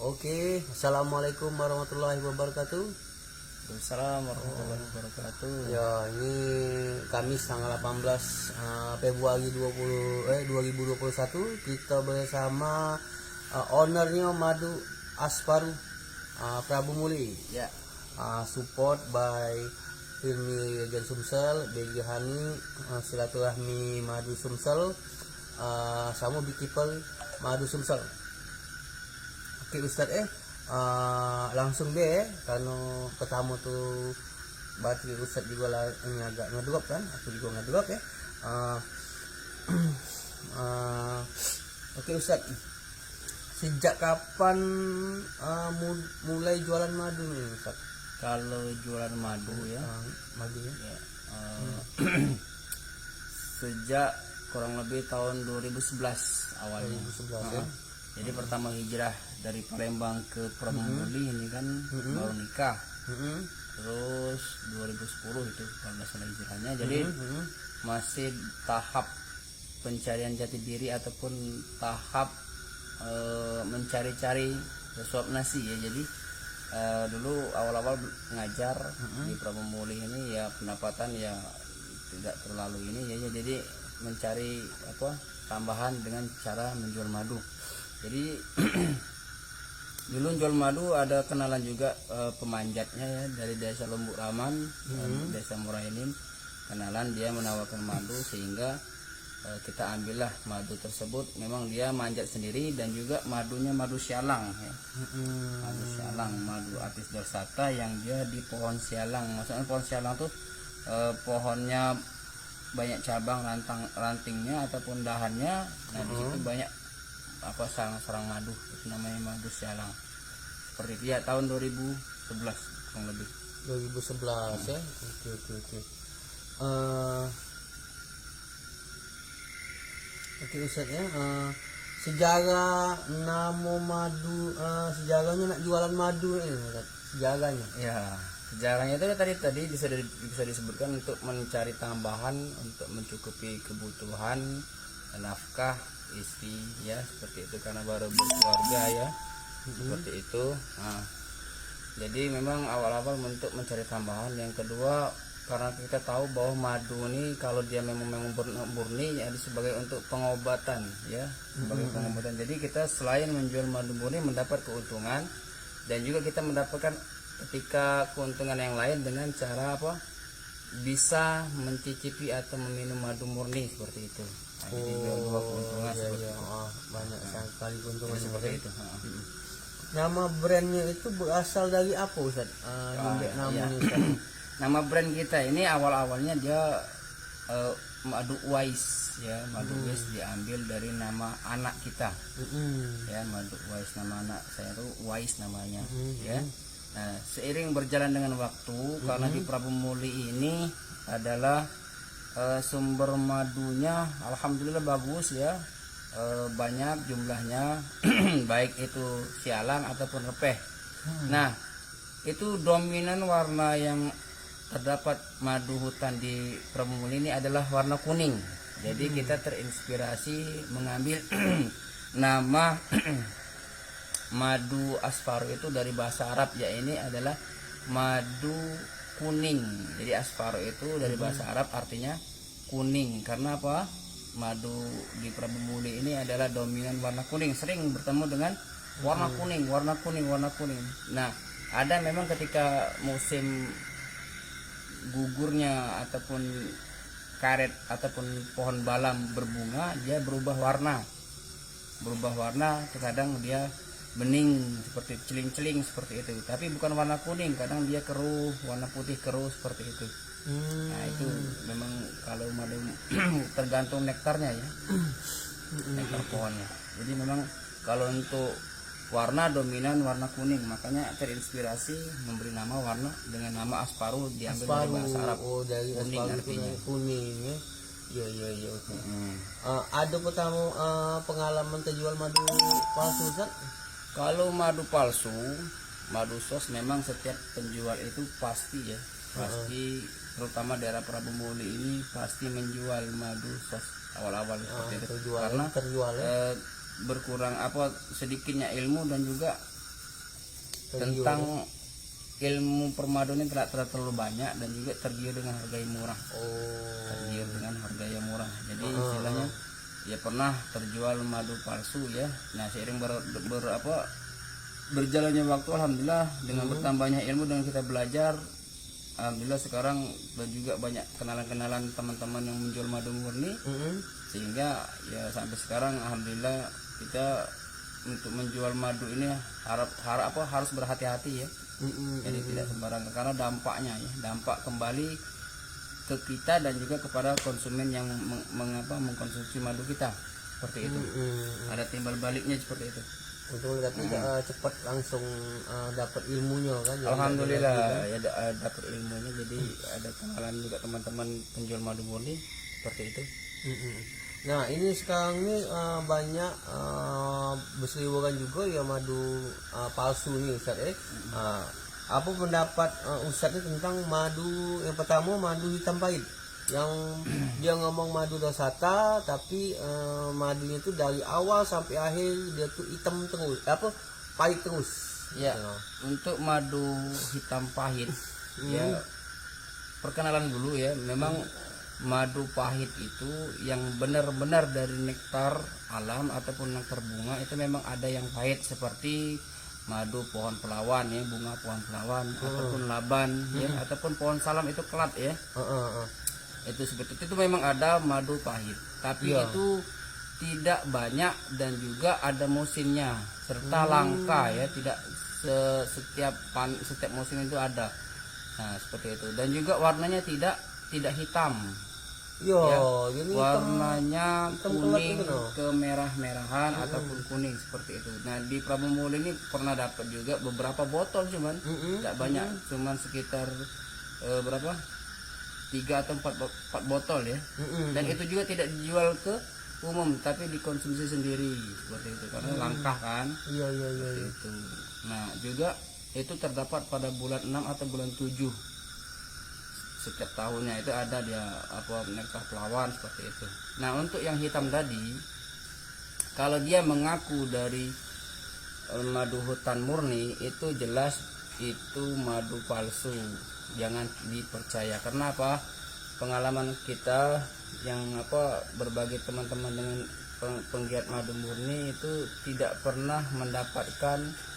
Oke, assalamualaikum warahmatullahi wabarakatuh. Waalaikumsalam warahmatullahi wabarakatuh. Ya, ini Kamis tanggal 18 Februari 2021. Kita bersama ownernya Madu Asparu, Prabu Muli. Ya, Support by Firmi Regen Sumsel, BG Hani, Silaturahmi Madu Sumsel, sama Beekeeper Madu Sumsel. Oke Ustadz, langsung deh karena ketemu tuh bateri Ustadz juga lah, ini agak ngedrop kan, aku juga ngedrop ya. Oke Ustadz, sejak kapan mulai jualan madu nih Ustadz? kalau jualan madu ya, Madu ya? Sejak kurang lebih tahun 2011 awalnya. 2011 ya. Jadi pertama hijrah dari Palembang ke Prabu Muli ini kan baru nikah. Terus 2010 itu kalau nggak salah hijrahnya. Jadi masih tahap pencarian jati diri ataupun tahap mencari-cari sesuap nasi ya. Jadi dulu awal-awal ngajar di Prabu Muli ini ya, pendapatan ya tidak terlalu ini ya. Jadi mencari tambahan dengan cara menjual madu. Jadi dulu jual madu ada kenalan juga pemanjatnya ya, dari desa Lombok Raman, desa Murainin. Kenalan, dia menawarkan madu sehingga kita ambillah madu tersebut. Memang dia manjat sendiri dan juga madunya madu sialang ya. Madu sialang, madu apis dorsata yang dia di pohon sialang. Maksudnya pohon sialang tuh pohonnya banyak cabang, rantingnya ataupun dahannya. Nah di situ banyak sarang-sarang madu, itu namanya madu sialang. Seperti itu ya, tahun 2011 kurang lebih. 2011 ya. Oke. Oke Ustaz ya, sejarah nama madu, sejarahnya nak jualan madu ini Ustaz, sejarahnya. Ya, sejarahnya itu tadi bisa disebutkan untuk mencari tambahan untuk mencukupi kebutuhan nafkah istri ya, seperti itu, karena baru berkeluarga ya. Seperti itu. Nah, jadi memang awal-awal untuk mencari tambahan. Yang kedua, karena kita tahu bahwa madu ini kalau dia memang murni ya, sebagai untuk pengobatan ya, sebagai pengobatan. Jadi kita selain menjual madu murni mendapat keuntungan, dan juga kita mendapatkan ketika keuntungan yang lain dengan cara bisa mencicipi atau meminum madu murni seperti itu. Nah, jadi dua keuntungan seperti itu. Banyak sekali keuntungan Seperti itu. Nama brandnya itu berasal dari apa Ustaz? Namanya Ustaz. Nama brand kita ini awal-awalnya dia madu Wais ya, madu Wais diambil dari nama anak kita. Ya, madu Wais, nama anak saya itu Wais namanya ya. Nah, seiring berjalan dengan waktu, karena di Prabu Muli ini adalah sumber madunya alhamdulillah bagus ya, banyak jumlahnya baik itu sialang ataupun repeh. Nah, itu dominan warna yang terdapat madu hutan di Prabu Muli ini adalah warna kuning. Jadi kita terinspirasi mengambil nama madu asparu itu dari bahasa Arab ya, ini adalah madu kuning. Jadi asparu itu dari bahasa Arab artinya kuning. Karena apa? Madu di Prabu Muli ini adalah dominan warna kuning, sering bertemu dengan warna kuning. Nah, ada memang ketika musim gugurnya ataupun karet ataupun pohon balam berbunga, dia berubah warna. Terkadang dia bening seperti celing-celing seperti itu, tapi bukan warna kuning, kadang dia keruh, warna putih keruh seperti itu. Nah, itu memang kalau madu tergantung nektarnya ya, nektar pohonnya. Jadi memang kalau untuk warna dominan warna kuning, makanya terinspirasi memberi nama warna dengan nama asparu, diambil dari bahasa Arab. Dari kuning asparu artinya kuning ya. Iya. Oke. Ada pertama pengalaman terjual madu palsu Ustaz? Kalau madu palsu, madu sos, memang setiap penjual itu pasti ya, terutama daerah Prabu Muli ini pasti menjual madu sos awal-awal seperti itu. Karena berkurang sedikitnya ilmu dan juga tentang ilmu permadu ini tidak terlalu banyak dan juga tergiur dengan harga yang murah. Tergiur dengan harga yang murah. Jadi istilahnya ya pernah terjual madu palsu ya. Nah seiring berjalannya waktu, alhamdulillah dengan bertambahnya ilmu dan kita belajar, alhamdulillah sekarang dan juga banyak kenalan-kenalan teman-teman yang menjual madu murni, sehingga ya sampai sekarang alhamdulillah kita untuk menjual madu ini harus berhati-hati ya. Jadi tidak sembarangan karena dampaknya ya, dampak kembali ke kita dan juga kepada konsumen yang mengkonsumsi madu kita seperti itu. Ada timbal baliknya seperti itu. Untung tapi cepat langsung dapat ilmunya kan. Alhamdulillah ya dapat ilmunya, jadi ada kenalan juga teman-teman penjual madu murni seperti itu. Nah ini sekarang ini banyak berseliweran juga ya madu palsu nih Ustaz apa pendapat Ustaz ini tentang madu yang pertama, madu hitam pahit yang dia ngomong madu dosata tapi madunya itu dari awal sampai akhir dia tuh hitam terus pahit terus ya. Untuk madu hitam pahit ya perkenalan dulu ya, memang madu pahit itu yang benar-benar dari nektar alam ataupun nektar bunga itu memang ada yang pahit, seperti madu pohon pelawan ya, bunga pohon pelawan ataupun laban ya, ataupun pohon salam itu kelat ya. Itu seperti itu memang ada madu pahit, tapi itu tidak banyak dan juga ada musimnya serta langka ya, tidak setiap musim itu ada. Nah seperti itu, dan juga warnanya tidak hitam. Warnanya kuning ke merah-merahan ataupun kuning seperti itu. Nah di Prabumuli ini pernah dapat juga beberapa botol, cuman tidak banyak, cuman sekitar berapa 3 atau 4 botol ya. Dan itu juga tidak dijual ke umum tapi dikonsumsi sendiri seperti itu karena langka kan. Itu. Nah juga itu terdapat pada bulan 6 atau bulan 7 setiap tahunnya, itu ada dia nektar pelawan seperti itu. Nah untuk yang hitam tadi, kalau dia mengaku dari madu hutan murni itu jelas itu madu palsu, jangan dipercaya. Karena apa? Pengalaman kita yang berbagi teman-teman dengan penggiat madu murni itu tidak pernah mendapatkan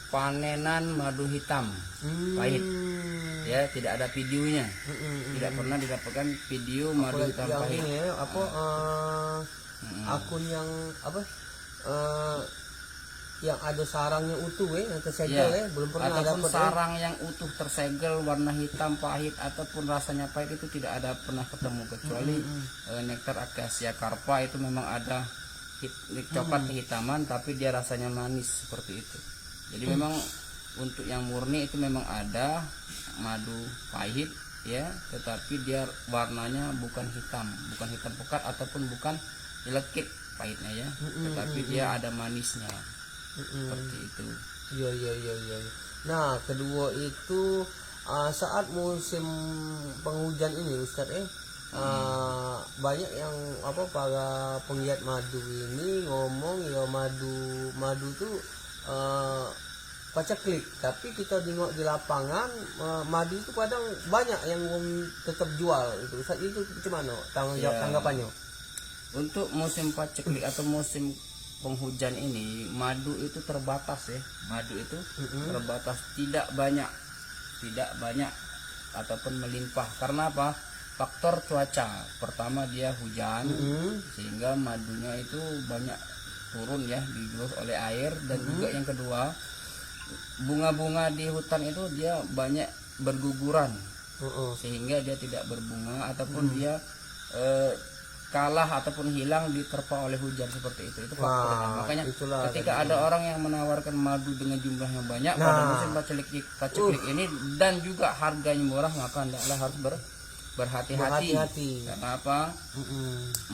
panenan madu hitam pahit ya, tidak ada videonya. Tidak pernah didapatkan video madu hitam yang pahit ini akun yang yang ada sarangnya utuh yang tersegel belum pernah ataupun dapat sarang yang utuh tersegel warna hitam pahit ataupun rasanya pahit itu tidak ada pernah ketemu, kecuali nektar akasia karpa itu memang ada coklat kehitaman tapi dia rasanya manis seperti itu. Jadi memang untuk yang murni itu memang ada madu pahit ya, tetapi dia warnanya bukan hitam pekat ataupun bukan lekit pahitnya ya, tetapi dia ada manisnya seperti itu. Iya. Nah kedua itu saat musim penghujan ini Ustaz banyak yang para penggiat madu ini ngomong ya madu tuh paceklik, tapi kita tengok di lapangan madu itu kadang banyak yang tetap jual itu. Ustaz itu gimana tanggapannya? Untuk musim paceklik atau musim penghujan ini madu itu terbatas ya, terbatas, tidak banyak ataupun melimpah. Karena apa? Faktor cuaca. Pertama dia hujan sehingga madunya itu banyak turun ya, digerus oleh air, dan juga yang kedua bunga-bunga di hutan itu dia banyak berguguran sehingga dia tidak berbunga ataupun dia kalah ataupun hilang diterpa oleh hujan seperti itu faktornya. Makanya ketika ada orang yang menawarkan madu dengan jumlah yang banyak pada musim paceklik ini dan juga harganya murah, maka hendaklah harus berhati-hati. Karena apa?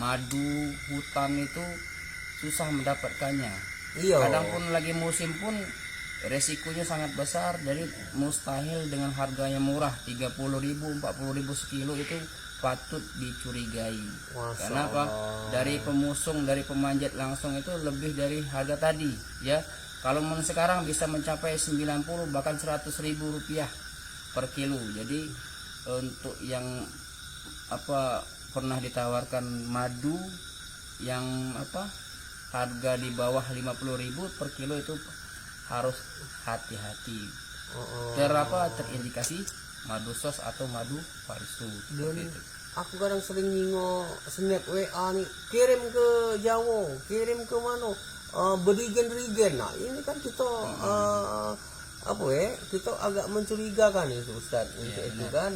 Madu hutan itu susah mendapatkannya. Kadang pun lagi musim pun resikonya sangat besar, jadi mustahil dengan harganya murah 30.000 40.000 sekilo itu patut dicurigai. Karena apa? Dari pemusung, dari pemanjat langsung itu lebih dari harga tadi ya. Kalau sekarang bisa mencapai 90 bahkan 100.000 rupiah per kilo. Jadi untuk yang apa pernah ditawarkan madu yang apa harga di bawah 50.000 per kilo itu harus hati-hati. Terindikasi madu sos atau madu palsu. Dan aku kadang sering nyingo snap WA nih, kirim ke Jawa, kirim ke mana, berigen-rigen. Nah ini kan kita apa ya, kita agak mencurigakan itu Ustaz, untuk itu kan.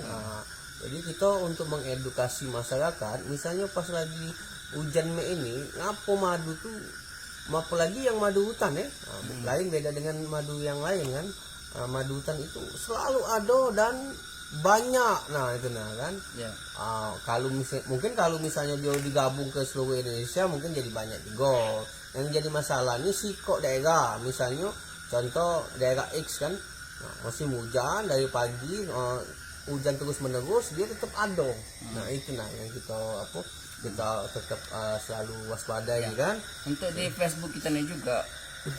Jadi kita untuk mengedukasi masyarakat, misalnya pas lagi hujan Mei ini, ngapo madu tuh, apalagi yang madu hutan ya, lain beda dengan madu yang lain kan. Madu hutan itu selalu ada dan banyak, nah itu nah kan. Kalau mungkin kalau misalnya dia digabung ke seluruh Indonesia mungkin jadi banyak juga. Yang jadi masalah ini sih kok daerah, misalnya contoh daerah X kan, musim hujan dari pagi, hujan terus menerus dia tetap ada. Nah itu nah yang kita tetap selalu waspadai kan. Untuk di Facebook kita nih juga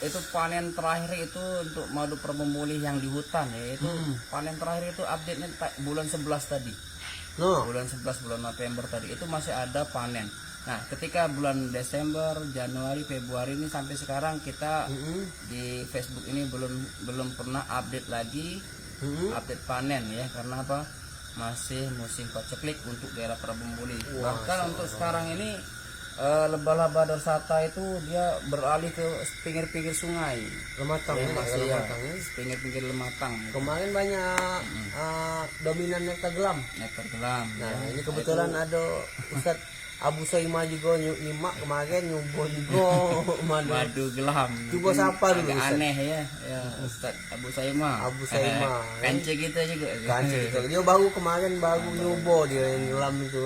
itu panen terakhir itu untuk madu perbembulih yang di hutan ya, itu panen terakhir itu update-nya bulan 11 tadi. Bulan 11 bulan November tadi itu masih ada panen. Nah, ketika bulan Desember, Januari, Februari ini sampai sekarang kita di Facebook ini belum pernah update lagi update panen ya, karena apa? Masih musim paceklik untuk daerah perbembulih. Bahkan untuk sekarang ini laba-laba dorsata itu dia beralih ke pinggir-pinggir sungai, Lematang ya, masih ya, Lematang ya. pinggir-pinggir Lematang. Kemarin banyak dominan nektar gelam. Nah ini kebetulan ada Ustadz Abu Saima juga nyimak kemarin, nyoba juga madu gelam. Coba siapa dulu Agak Ustadz? aneh ya Ustaz Abu Saima. Kance kita juga. Kance kita. Dia baru nyoba dia yang gelam itu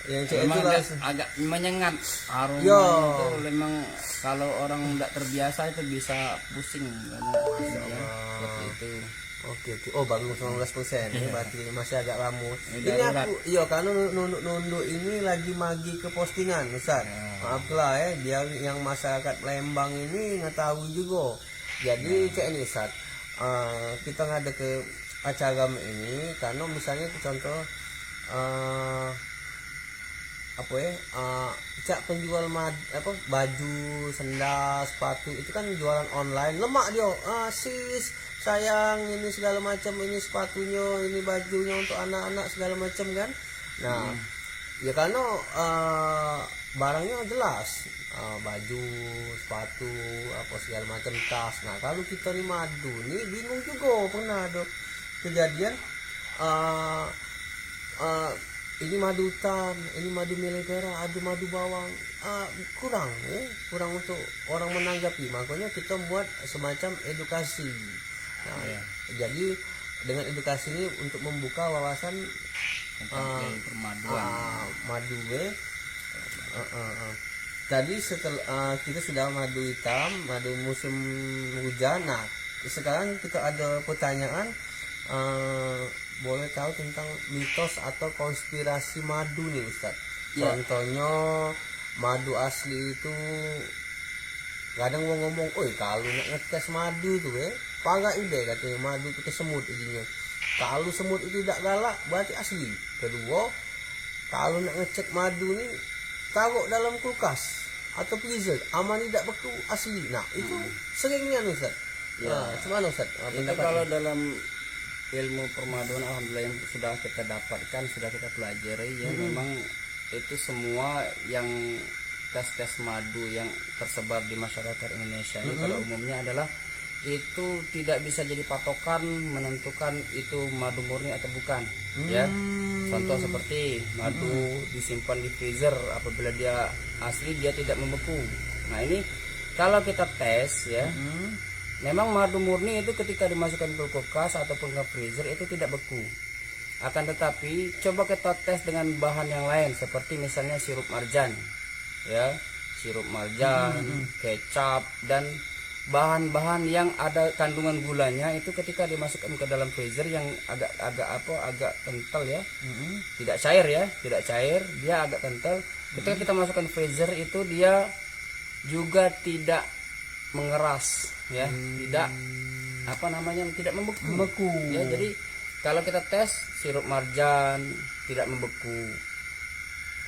yang cek itu agak menyengat aroma itu memang kalau orang tidak terbiasa itu bisa pusing seperti itu. Oke. Oh baru 19%. Ini berarti masih agak lama. Ini aku karena nunduk ini lagi magi ke postingan Ustaz. Maaflah biar yang masyarakat Lembang ini ngetahui juga. Jadi cek ini Ustaz, kita ngada ke acara ini karena misalnya contoh cak penjual baju, sendal, sepatu itu kan jualan online, lemak dia, sis sayang ini segala macam, ini sepatunya, ini bajunya untuk anak-anak segala macam kan. Nah ya karena barangnya jelas, baju, sepatu, apa segala macam, tas. Nah kalau kita nih madu nih bingung juga, pernah ada kejadian ini madu hutan, ini madu militer, ada madu bawang, kurang untuk orang menanggapi. Makanya kita buat semacam edukasi. Nah, jadi dengan edukasi ini untuk membuka wawasan madu Tadi setelah kita sudah madu hitam, madu musim hujan. Nah, sekarang kita ada pertanyaan. Boleh tahu tentang mitos atau konspirasi madu nih Ustaz? Contohnya madu asli itu kadang mau ngomong, kalau nak ngetes madu tuh pakai ide katanya madu itu kesemut izinnya. Kalau semut itu tidak galak berarti asli. Kedua, kalau nak ngecek madu nih taruh dalam kulkas atau freezer aman tidak beku asli. Nah itu seringnya Ustaz. Gimana Ustaz? Itu kalau dalam ilmu permaduan alhamdulillah yang sudah kita dapatkan, sudah kita pelajari ya, memang itu semua yang tes madu yang tersebar di masyarakat Indonesia ini pada umumnya adalah itu tidak bisa jadi patokan menentukan itu madu murni atau bukan. Ya, contoh seperti madu disimpan di freezer, apabila dia asli dia tidak membeku. Nah ini kalau kita tes ya, memang madu murni itu ketika dimasukkan ke kulkas ataupun ke freezer itu tidak beku. Akan tetapi coba kita tes dengan bahan yang lain seperti misalnya sirup marjan, ya, sirup marjan, kecap dan bahan-bahan yang ada kandungan gulanya itu ketika dimasukkan ke dalam freezer yang agak kental ya, tidak cair, dia agak kental. Ketika kita masukkan freezer itu dia juga tidak mengeras ya, tidak apa namanya, tidak membeku. Ya, jadi kalau kita tes sirup marjan tidak membeku,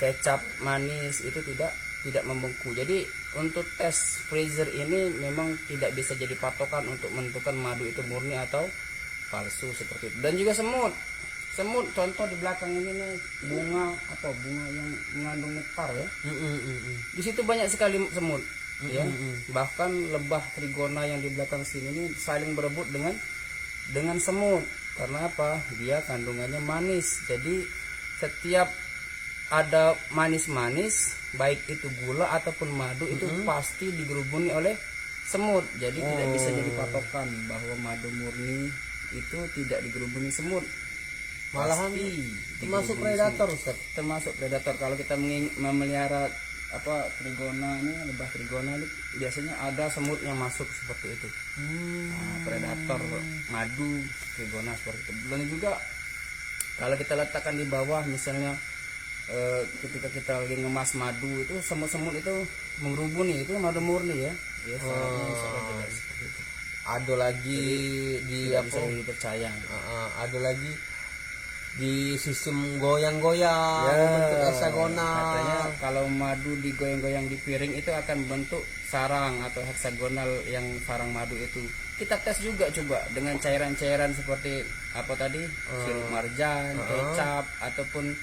kecap manis itu tidak membeku. Jadi untuk tes freezer ini memang tidak bisa jadi patokan untuk menentukan madu itu murni atau palsu seperti itu. Dan juga semut contoh di belakang ini nih, bunga yang mengandung nektar ya. Di situ banyak sekali semut ya. Bahkan lebah trigona yang di belakang sini ini saling berebut dengan semut. Karena apa? Dia kandungannya manis. Jadi setiap ada manis-manis, baik itu gula ataupun madu, itu pasti digerubuni oleh semut. Jadi tidak bisa jadi patokan bahwa madu murni itu tidak digerubuni semut. Malahan termasuk predator, Ustaz. Termasuk predator. Kalau kita memelihara trigona ini, lebah trigona ini, biasanya ada semut yang masuk seperti itu. Predator madu trigona seperti itu. Dan juga kalau kita letakkan di bawah, misalnya ketika kita lagi ngemas madu, itu semut-semut itu mengerubuni, itu madu murni ya. Ya, seperti itu. Ada lagi di Tidak bisa dipercaya. ada lagi di sistem goyang-goyang bentuk heksagonal. Katanya kalau madu digoyang-goyang di piring itu akan bentuk sarang atau heksagonal, yang sarang madu itu. Kita tes juga coba dengan cairan-cairan seperti apa tadi, sirup marjan, kecap ataupun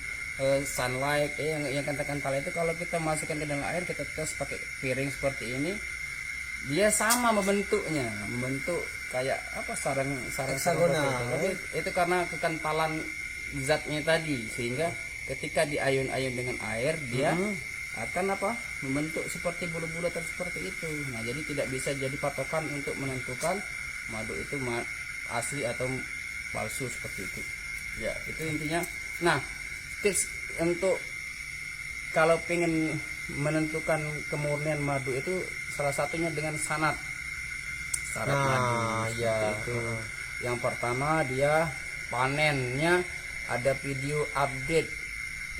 sunlight yang kental-kental itu. Kalau kita masukkan ke dalam air, kita tes pakai piring seperti ini, dia sama membentuk kayak sarang heksagonal. Itu karena kekentalan zatnya tadi, sehingga ketika diayun-ayun dengan air, dia akan membentuk seperti bulu-bulu seperti itu. Nah, jadi tidak bisa jadi patokan untuk menentukan madu itu asli atau palsu seperti itu. Ya, itu intinya. Nah, tips untuk kalau pengen menentukan kemurnian madu itu salah satunya dengan syarat madu. Ya. Itu. Yang pertama, dia panennya ada video update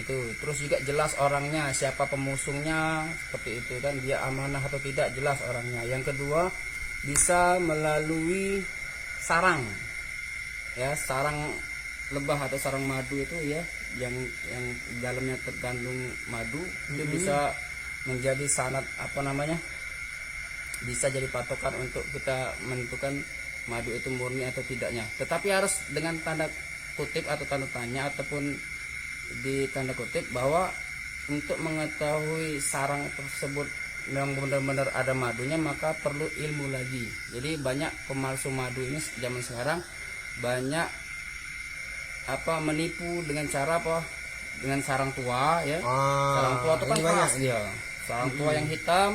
itu, terus juga jelas orangnya, siapa pemusungnya, seperti itu kan, dia amanah atau tidak, jelas orangnya. Yang kedua, bisa melalui sarang ya, sarang lebah atau sarang madu itu ya, yang dalamnya terkandung madu, itu bisa menjadi sanad bisa jadi patokan untuk kita menentukan madu itu murni atau tidaknya. Tetapi harus dengan tanda kutip atau tanda tanya, ataupun di tanda kutip, bahwa untuk mengetahui sarang tersebut memang benar-benar ada madunya, maka perlu ilmu lagi. Jadi banyak pemalsu madu ini zaman sekarang banyak menipu dengan cara dengan sarang tua ya. Sarang tua itu kan keras dia. Sarang tua yang hitam,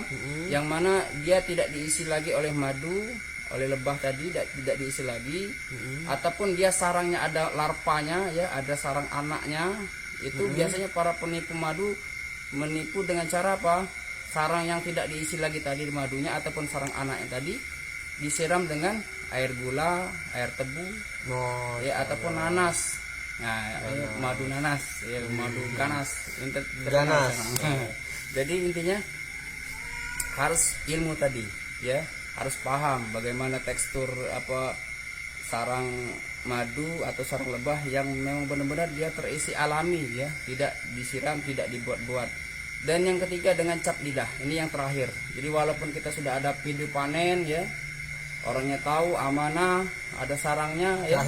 yang mana dia tidak diisi lagi oleh madu, oleh lebah tadi, tidak diisi lagi, ataupun dia sarangnya ada larvanya ya, ada sarang anaknya. Itu biasanya para penipu madu menipu dengan cara sarang yang tidak diisi lagi tadi madunya, ataupun sarang anaknya tadi disiram dengan air gula, air tebu, ataupun nanas. Nah, madu nanas ya, madu ganas. Jadi intinya harus ilmu tadi ya, harus paham bagaimana tekstur sarang madu atau sarang lebah yang memang benar-benar dia terisi alami ya, tidak disiram, tidak dibuat-buat. Dan yang ketiga, dengan cap lidah. Ini yang terakhir. Jadi walaupun kita sudah ada video panen ya, orangnya tahu amanah, ada sarangnya ya,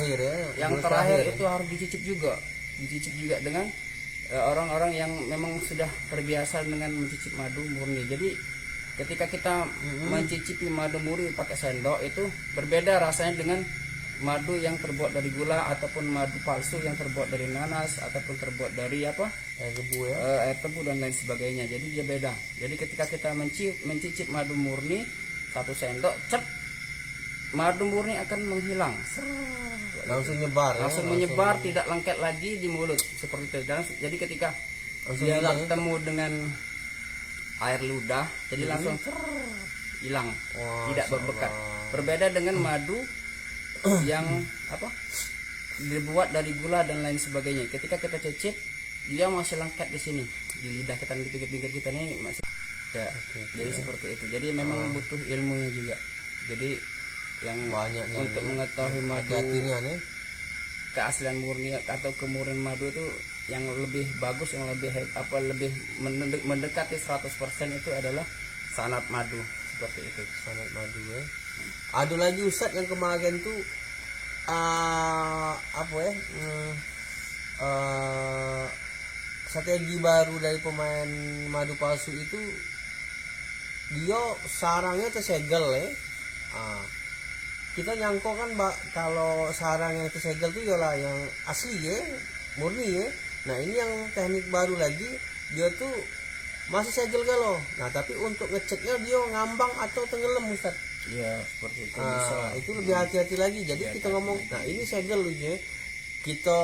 yang terakhir itu harus dicicip juga dengan orang-orang yang memang sudah terbiasa dengan mencicip madu murni. Jadi ketika kita mencicipi madu murni pakai sendok, itu berbeda rasanya dengan madu yang terbuat dari gula, ataupun madu palsu yang terbuat dari nanas, ataupun terbuat dari air tebu dan lain sebagainya. Jadi dia beda. Jadi ketika kita mencicip madu murni, satu sendok madu murni akan menghilang, langsung menyebar, tidak lengket lagi di mulut seperti itu. Jadi ketika dia bertemu dengan air ludah, jadi langsung hilang, tidak berbekat. Berbeda dengan madu yang dibuat dari gula dan lain sebagainya. Ketika kita cicip, dia masih lengket di sini, di lidah kita, di pinggir-pinggir kita nih masih. Ya, jadi seperti itu. Jadi memang butuh ilmunya juga. Jadi yang Banyak nih untuk mengetahui madu hati-hatinya nih. keaslian murni atau kemurnian madu itu yang lebih bagus, yang lebih lebih mendekati 100% itu adalah sanat madu seperti itu. Sanat madu ya. Ada lagi Ustadz yang kemarin tuh apa ya? Strategi baru dari pemain madu palsu itu, dia sarangnya tersegel ya. Kita nyangkok kan kalau sarang yang tersegel tuh yalah yang asli ya, murni ya. Nah ini yang teknik baru lagi, dia tuh masih segel galau. Nah tapi untuk ngeceknya dia ngambang atau tenggelam Ustaz. Iya seperti itu bisa. Itu lebih hati-hati lagi. Jadi kita ngomong, nah ini segel loh ya. Kita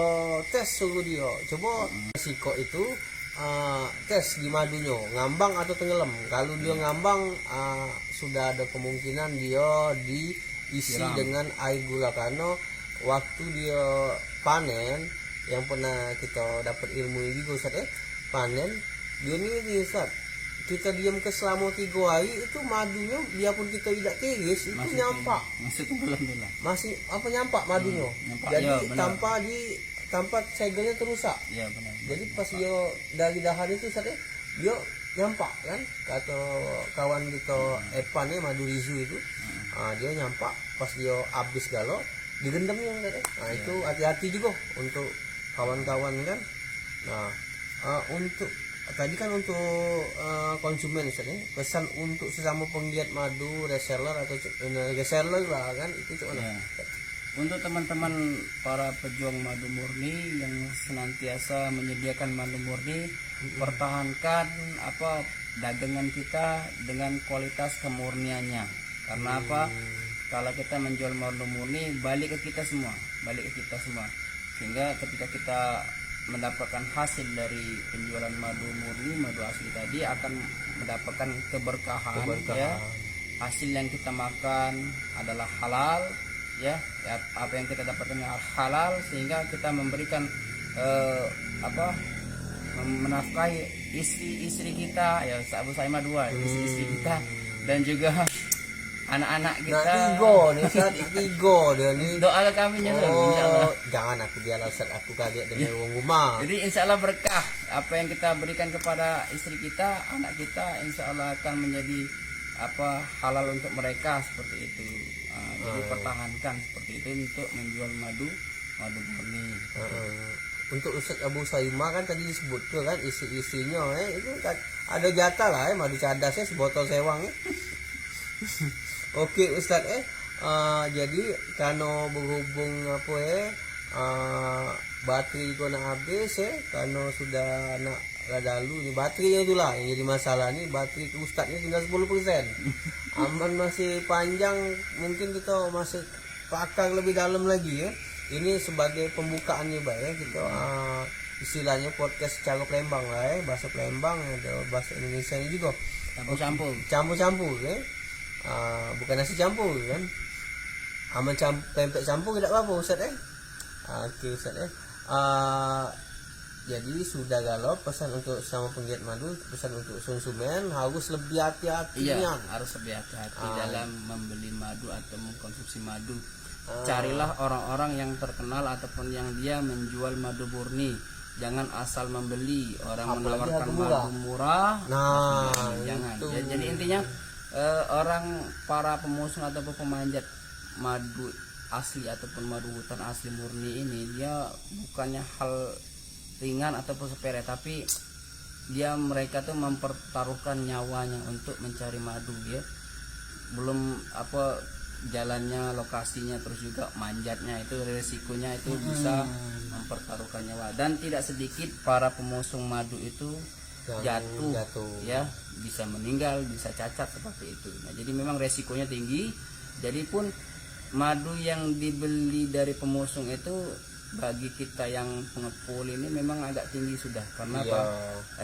tes suhu dia, coba resiko itu tes di madunya ngambang atau tenggelam. Kalau dia ngambang, sudah ada kemungkinan dia diisi dengan air gula, karena waktu dia panen, yang pernah kita dapat ilmu ini juga Ustaz panen dia ini Ustaz, kita diam ke selama 3 hari itu madunya biarpun kita tidak tiris itu Masih nyampak, masih tenggelam dulu. masih nyampak madunya. Nyampak, Jadi ya, benar. tanpa segelnya terusak. Iya benar. Jadi pas dia dari dahan itu Ustaz dia nyampak kan, kata kawan kita Evan madu rizu itu, dia nyampak pas dia habis galau digendamnya Ustaz. Itu hati-hati juga untuk kawan-kawan kan. Nah untuk tadi kan untuk konsumen Ustaz pesan untuk sesama penggiat madu, reseller atau reseller lah kan, itu cuma Untuk teman-teman para pejuang madu murni yang senantiasa menyediakan madu murni, pertahankan dagangan kita dengan kualitas kemurniannya. Karena kalau kita menjual madu murni balik ke kita semua, sehingga ketika kita mendapatkan hasil dari penjualan madu murni, madu asli tadi akan mendapatkan keberkahan. Ya. Hasil yang kita makan adalah halal, ya apa yang kita dapatkan halal, sehingga kita memberikan menafkahi istri kita, ya Abu Saimah 2 istri kita, dan juga anak-anak kita. Tiga dia nih. Doa kami insyaallah. Jangan aku biarlah Ustaz, aku kaget dengan wong rumah. Jadi insyaallah berkah apa yang kita berikan kepada istri kita, anak kita, insyaallah akan menjadi halal untuk mereka seperti itu. Jadi pertahankan seperti itu untuk menjual madu murni. Untuk Ustaz Abu Saimah kan tadi disebut kan isi-isinya itu kan ada jatah lah madu cadasnya sebotol sewang Oke Ustaz jadi karena berhubung baterai itu nak habis karena sudah nak dalu nih baterainya itulah yang jadi masalah nih, baterai ke Ustaz ini tinggal 10%. Aman masih panjang, mungkin kita masih pakar lebih dalam lagi ya. Ini sebagai pembukaannya kita istilahnya podcast secara Palembang lah bahasa Palembang, ada bahasa Indonesia ini juga. Campur-campur ya. Bukan nasi campur kan, aman pempek campur tidak apa-apa Ustaz Oke Ustaz jadi sudah galau pesan untuk sama penggiat madu, pesan untuk konsumen harus lebih hati-hati. Iya, harus lebih hati-hati dalam membeli madu atau mengkonsumsi madu. Carilah orang-orang yang terkenal ataupun yang dia menjual madu murni. Jangan asal membeli orang menawarkan madu murah. Jangan. Jadi intinya orang para pemusung ataupun pemanjat madu asli ataupun madu hutan asli murni ini, dia bukannya hal ringan ataupun sepele, tapi mereka tuh mempertaruhkan nyawanya untuk mencari madu ya. Belum jalannya, lokasinya, terus juga manjatnya, itu resikonya itu bisa mempertaruhkan nyawa. Dan tidak sedikit para pemusung madu itu jatuh ya, bisa meninggal, bisa cacat seperti itu. Nah, jadi memang resikonya tinggi. Jadi pun madu yang dibeli dari pemusung itu bagi kita yang pengepul ini memang agak tinggi sudah, karena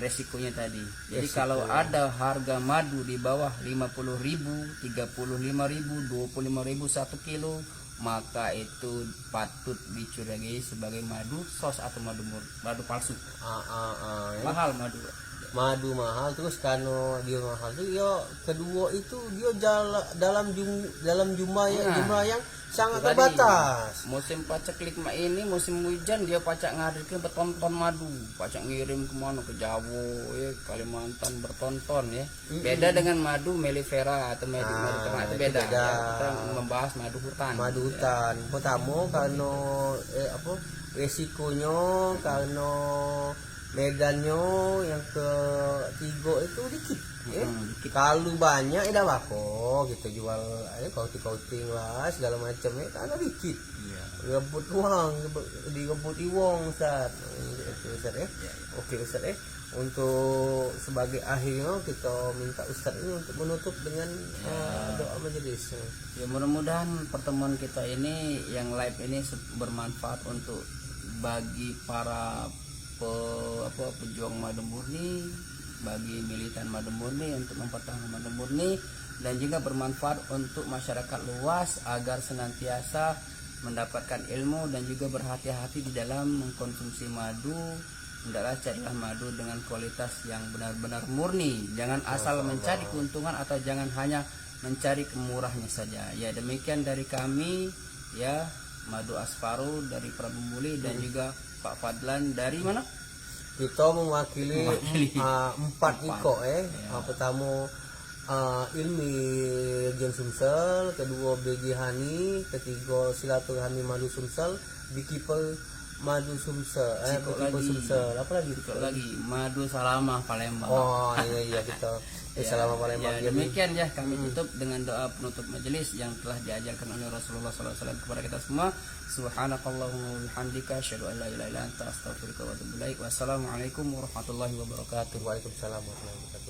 resikonya tadi. Jadi kalau ada harga madu di bawah 50.000, 35.000, 25.000 1 kilo, maka itu patut dicurigai sebagai madu sos atau madu palsu. Mahal madu. madu mahal, terus karena dia mahal tuh ya kedua itu dia dalam jumlah yang sangat Tadi, terbatas. musim pacak likma ini musim hujan dia pacak ngadirkan berton-ton madu, pacak ngirim kemana ke Jawa ya, Kalimantan berton-ton ya. Beda dengan madu mellifera atau madu ternak itu itu beda. beda. Ya, kita membahas madu hutan. Madu hutan pertama karena resikonya, karena medannya, yang ketiga itu dikit. Kalau banyak dah apa gitu jual coating lah segala macam karena dikit. Rebut uang, direbut uang Ustaz. Itu Ustaz ya. Oke Ustaz ya. Untuk sebagai akhirnya kita minta Ustaz ini untuk menutup dengan doa majelis. Ya mudah-mudahan pertemuan kita ini yang live ini bermanfaat untuk bagi para pejuang madu murni, bagi militan madu murni untuk mempertahankan madu murni, dan juga bermanfaat untuk masyarakat luas agar senantiasa mendapatkan ilmu dan juga berhati-hati di dalam mengkonsumsi madu. Hendaklah carilah madu dengan kualitas yang benar-benar murni, jangan asal mencari keuntungan atau jangan hanya mencari kemurahnya saja. Ya demikian dari kami ya, Madu Asparu dari Prabu Muli dan juga Pak Fadlan dari mana? Kita mewakili 4 iko pertama Ilmi Gen Sumsel, kedua BG Hani, ketiga Silaturahmi Madu Sumsel, Beekeeper Madu Sumsel, Beekeeper Sumsel, apa lagi? Madu Salamah Palembang. Oh iya kita Salamah Palembang. Ya, demikian ya kami tutup dengan doa penutup majelis yang telah diajarkan oleh Rasulullah SAW kepada kita semua. Subhanakallahumma wa bihamdika asyhadu an la ilaha illa anta astaghfiruka wa atubu ilaik. Wassalamualaikum warahmatullahi wabarakatuh. Waalaikumsalam warahmatullahi wabarakatuh.